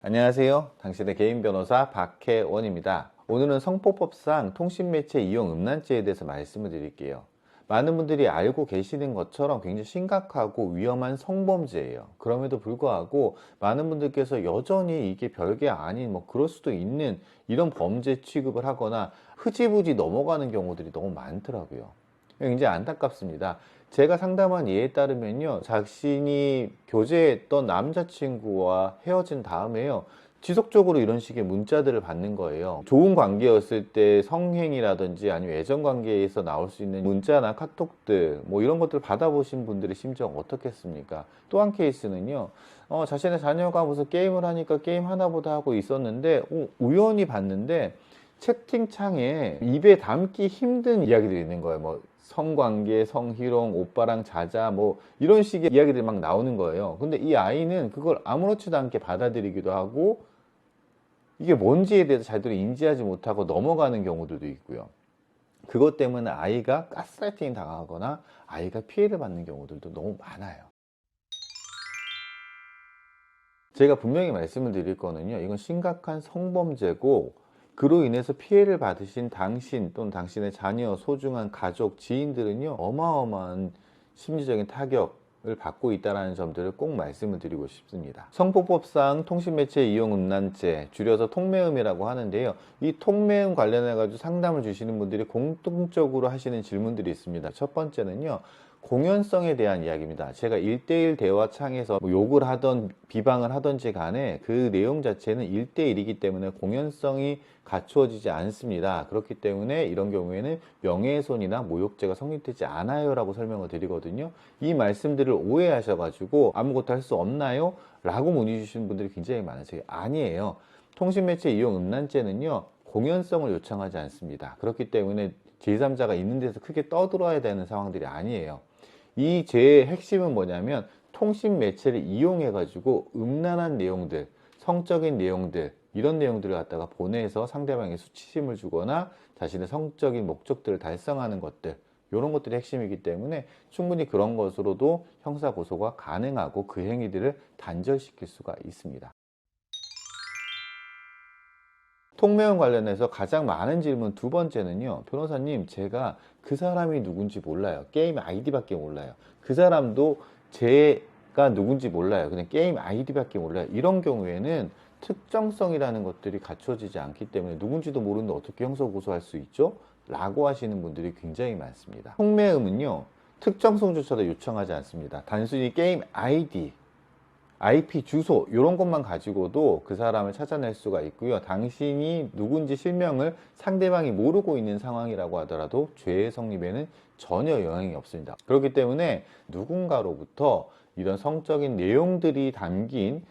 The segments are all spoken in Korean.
안녕하세요. 당신의 개인 변호사 박혜원입니다. 오늘은 성폭법상 통신매체 이용 음란죄에 대해서 말씀을 드릴게요. 많은 분들이 알고 계시는 것처럼 굉장히 심각하고 위험한 성범죄예요. 그럼에도 불구하고 많은 분들께서 여전히 이게 별게 아닌 그럴 수도 있는 이런 범죄 취급을 하거나 흐지부지 넘어가는 경우들이 너무 많더라고요. 굉장히 안타깝습니다. 제가 상담한 예에 따르면요, 자신이 교제했던 남자친구와 헤어진 다음에요, 지속적으로 이런 식의 문자들을 받는 거예요. 좋은 관계였을 때 성행위라든지 아니면 애정 관계에서 나올 수 있는 문자나 카톡들 이런 것들을 받아보신 분들의 심정 어떻겠습니까? 또 한 케이스는요, 자신의 자녀가 무슨 게임을 하니까 게임 하나 보다 하고 있었는데 우연히 봤는데 채팅창에 입에 담기 힘든 이야기들이 있는 거예요. 성관계, 성희롱, 오빠랑 자자, 이런 식의 이야기들이 막 나오는 거예요. 근데 이 아이는 그걸 아무렇지도 않게 받아들이기도 하고, 이게 뭔지에 대해서 제대로 인지하지 못하고 넘어가는 경우들도 있고요. 그것 때문에 아이가 가스라이팅 당하거나 아이가 피해를 받는 경우들도 너무 많아요. 제가 분명히 말씀을 드릴 거는요, 이건 심각한 성범죄고, 그로 인해서 피해를 받으신 당신 또는 당신의 자녀, 소중한 가족, 지인들은요, 어마어마한 심리적인 타격을 받고 있다는 점들을 꼭 말씀을 드리고 싶습니다. 성폭법상 통신매체 이용 음란죄, 줄여서 통매음이라고 하는데요, 이 통매음 관련해 가지고 상담을 주시는 분들이 공통적으로 하시는 질문들이 있습니다. 첫 번째는요, 공연성에 대한 이야기입니다. 제가 1대1 대화창에서 욕을 하던 비방을 하던지 간에 그 내용 자체는 1대1이기 때문에 공연성이 갖추어지지 않습니다. 그렇기 때문에 이런 경우에는 명예훼손이나 모욕죄가 성립되지 않아요 라고 설명을 드리거든요. 이 말씀들을 오해하셔가지고 아무것도 할 수 없나요? 라고 문의 주시는 분들이 굉장히 많으세요. 아니에요. 통신매체 이용 음란죄는요, 공연성을 요청하지 않습니다. 그렇기 때문에 제3자가 있는 데서 크게 떠들어야 되는 상황들이 아니에요. 이 죄의 핵심은 뭐냐면 통신 매체를 이용해 가지고 음란한 내용들, 성적인 내용들, 이런 내용들을 갖다가 보내서 상대방에 수치심을 주거나 자신의 성적인 목적들을 달성하는 것들, 이런 것들이 핵심이기 때문에 충분히 그런 것으로도 형사 고소가 가능하고 그 행위들을 단절시킬 수가 있습니다. 통매음 관련해서 가장 많은 질문 두 번째는요, 변호사님, 제가 그 사람이 누군지 몰라요. 게임 아이디밖에 몰라요. 그 사람도 제가 누군지 몰라요. 그냥 게임 아이디밖에 몰라요. 이런 경우에는 특정성이라는 것들이 갖춰지지 않기 때문에 누군지도 모르는데 어떻게 형사 고소할 수 있죠? 라고 하시는 분들이 굉장히 많습니다. 통매음은요, 특정성조차도 요청하지 않습니다. 단순히 게임 아이디, IP 주소 이런 것만 가지고도 그 사람을 찾아낼 수가 있고요. 당신이 누군지 실명을 상대방이 모르고 있는 상황이라고 하더라도 죄의 성립에는 전혀 영향이 없습니다. 그렇기 때문에 누군가로부터 이런 성적인 내용들이 담긴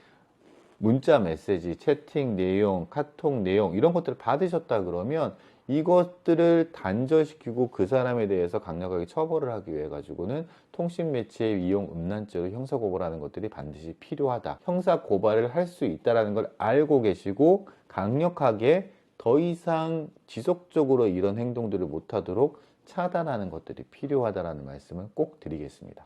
문자 메시지, 채팅 내용, 카톡 내용 이런 것들을 받으셨다 그러면 이것들을 단절시키고 그 사람에 대해서 강력하게 처벌을 하기 위해 가지고는 통신매체 이용 음란죄로 형사고발하는 것들이 반드시 필요하다. 형사고발을 할 수 있다는 걸 알고 계시고 강력하게 더 이상 지속적으로 이런 행동들을 못하도록 차단하는 것들이 필요하다는 말씀을 꼭 드리겠습니다.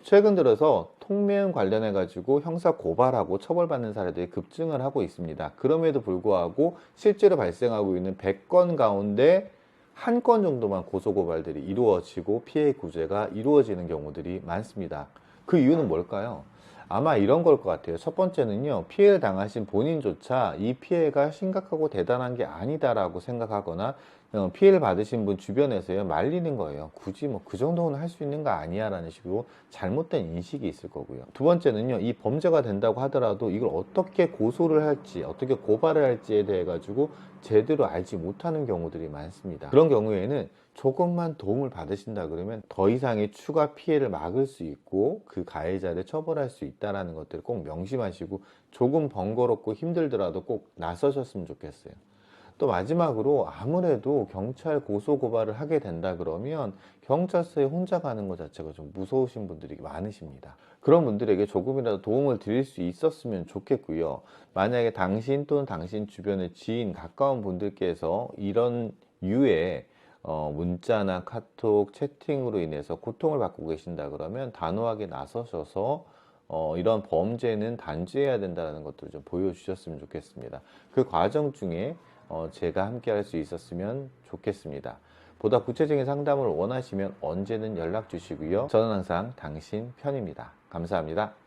최근 들어서 통매음 관련해 가지고 형사 고발하고 처벌받는 사례들이 급증을 하고 있습니다. 그럼에도 불구하고 실제로 발생하고 있는 100건 가운데 한 건 정도만 고소 고발들이 이루어지고 피해 구제가 이루어지는 경우들이 많습니다. 그 이유는 뭘까요? 아마 이런 걸 것 같아요. 첫 번째는요, 피해를 당하신 본인조차 이 피해가 심각하고 대단한 게 아니다라고 생각하거나 피해를 받으신 분 주변에서요 말리는 거예요. 굳이 그 정도는 할 수 있는 거 아니야 라는 식으로 잘못된 인식이 있을 거고요. 두 번째는요, 이 범죄가 된다고 하더라도 이걸 어떻게 고소를 할지 어떻게 고발을 할지에 대해 가지고 제대로 알지 못하는 경우들이 많습니다. 그런 경우에는 조금만 도움을 받으신다 그러면 더 이상의 추가 피해를 막을 수 있고 그 가해자를 처벌할 수 있다는 것들을 꼭 명심하시고 조금 번거롭고 힘들더라도 꼭 나서셨으면 좋겠어요. 또 마지막으로 아무래도 경찰 고소 고발을 하게 된다 그러면 경찰서에 혼자 가는 것 자체가 좀 무서우신 분들이 많으십니다. 그런 분들에게 조금이라도 도움을 드릴 수 있었으면 좋겠고요. 만약에 당신 또는 당신 주변의 지인, 가까운 분들께서 이런 유의 문자나 카톡, 채팅으로 인해서 고통을 받고 계신다 그러면 단호하게 나서셔서 이런 범죄는 단죄해야 된다는 것도 좀 보여주셨으면 좋겠습니다. 그 과정 중에 제가 함께 할 수 있었으면 좋겠습니다. 보다 구체적인 상담을 원하시면 언제든 연락 주시고요. 저는 항상 당신 편입니다. 감사합니다.